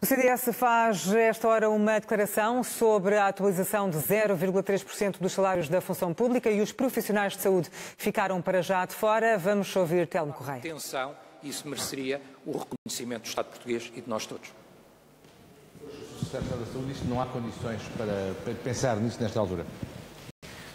O CDS faz esta hora uma declaração sobre a atualização de 0,3% dos salários da função pública e os profissionais de saúde ficaram para já de fora. Vamos ouvir Telmo Correia. Atenção, isso mereceria o reconhecimento do Estado português e de nós todos. O Secretário da Saúde diz que não há condições para pensar nisso nesta altura.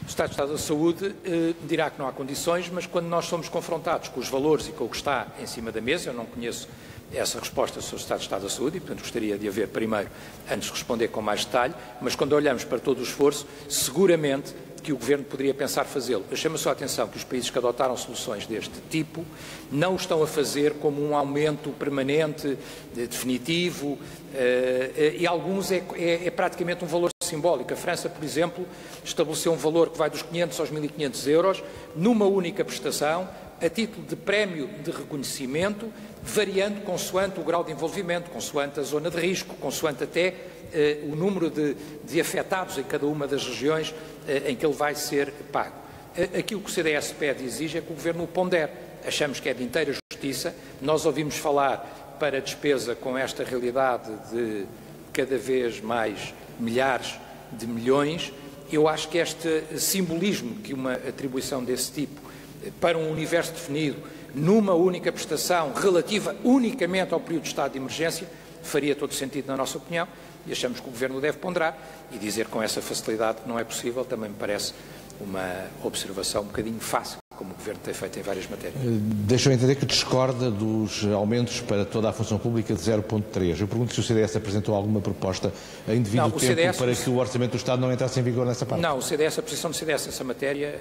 O Estado da Saúde dirá que não há condições, mas quando nós somos confrontados com os valores e com o que está em cima da mesa, eu não conheço essa resposta sobre o Estado da Saúde e, portanto, gostaria de a ver primeiro, antes de responder com mais detalhe, mas quando olhamos para todo o esforço, seguramente que o Governo poderia pensar fazê-lo. Eu chamo só a atenção que os países que adotaram soluções deste tipo não o estão a fazer como um aumento permanente, definitivo, e alguns é praticamente um valor simbólico. A França, por exemplo, estabeleceu um valor que vai dos 500 aos 1.500 euros, numa única prestação, a título de prémio de reconhecimento, variando consoante o grau de envolvimento, consoante a zona de risco, consoante até o número de afetados em cada uma das regiões em que ele vai ser pago. Aquilo que o CDS pede e exige é que o Governo o pondere. Achamos que é de inteira justiça. Nós ouvimos falar para a despesa com esta realidade de cada vez mais milhares de milhões. Eu acho que este simbolismo que uma atribuição desse tipo para um universo definido, numa única prestação relativa unicamente ao período de estado de emergência, faria todo sentido na nossa opinião e achamos que o Governo deve ponderar e dizer com essa facilidade que não é possível, também me parece uma observação um bocadinho fácil, como o Governo tem feito em várias matérias. Deixa-me entender que discorda dos aumentos para toda a função pública de 0,3. Eu pergunto se o CDS apresentou alguma proposta em devido tempo para que o Orçamento do Estado não entrasse em vigor nessa parte. Não, a posição do CDS nessa matéria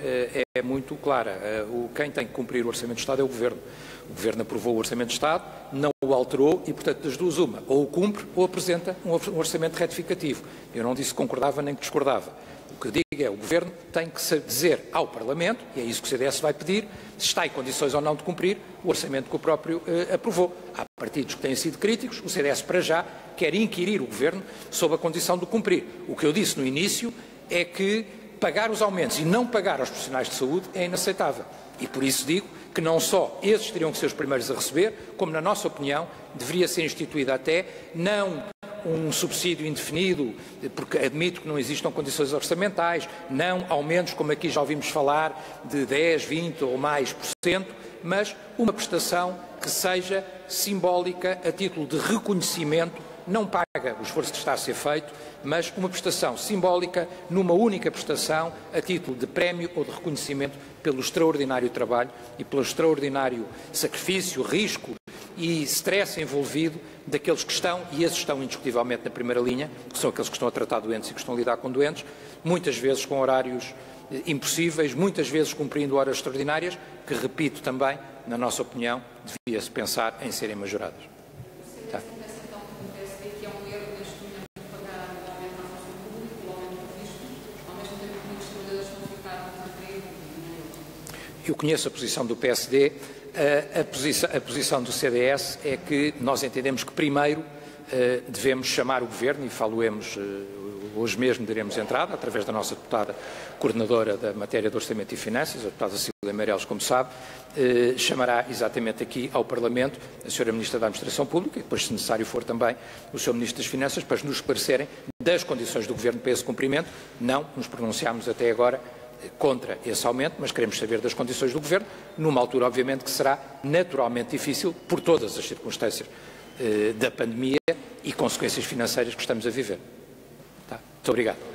é muito clara. Quem tem que cumprir o Orçamento do Estado é o Governo. O Governo aprovou o Orçamento do Estado, não o alterou e, portanto, das duas uma, ou o cumpre ou apresenta um orçamento retificativo. Eu não disse que concordava nem que discordava. O que eu digo é que o Governo tem que dizer ao Parlamento, e é isso que o CDS vai pedir, se está em condições ou não de cumprir o orçamento que o próprio aprovou. Há partidos que têm sido críticos, o CDS para já quer inquirir o Governo sob a condição de cumprir. O que eu disse no início é que pagar os aumentos e não pagar aos profissionais de saúde é inaceitável. E por isso digo que não só esses teriam que ser os primeiros a receber, como, na nossa opinião, deveria ser instituído até, não um subsídio indefinido, porque admito que não existam condições orçamentais, não aumentos, como aqui já ouvimos falar, de 10, 20 ou mais por cento, mas uma prestação que seja simbólica a título de reconhecimento, não paga o esforço que está a ser feito, mas uma prestação simbólica numa única prestação a título de prémio ou de reconhecimento pelo extraordinário trabalho e pelo extraordinário sacrifício, risco e stress envolvido daqueles que estão, e esses estão indiscutivelmente na primeira linha, que são aqueles que estão a tratar doentes e que estão a lidar com doentes, muitas vezes com horários impossíveis, muitas vezes cumprindo horas extraordinárias, que, repito também, na nossa opinião, devia-se pensar em serem majoradas. Tá. Eu conheço a posição do PSD, a posição do CDS é que nós entendemos que primeiro devemos chamar o Governo, e falo-emos hoje mesmo, daremos entrada, através da nossa deputada coordenadora da matéria de Orçamento e Finanças, a deputada Cília Meireles, como sabe, chamará exatamente aqui ao Parlamento a Sra. Ministra da Administração Pública e depois, se necessário for, também o Sr. Ministro das Finanças, para nos esclarecerem das condições do Governo para esse cumprimento. Não nos pronunciámos até agora contra esse aumento, mas queremos saber das condições do Governo, numa altura, obviamente, que será naturalmente difícil por todas as circunstâncias da pandemia e consequências financeiras que estamos a viver. Tá? Muito obrigado.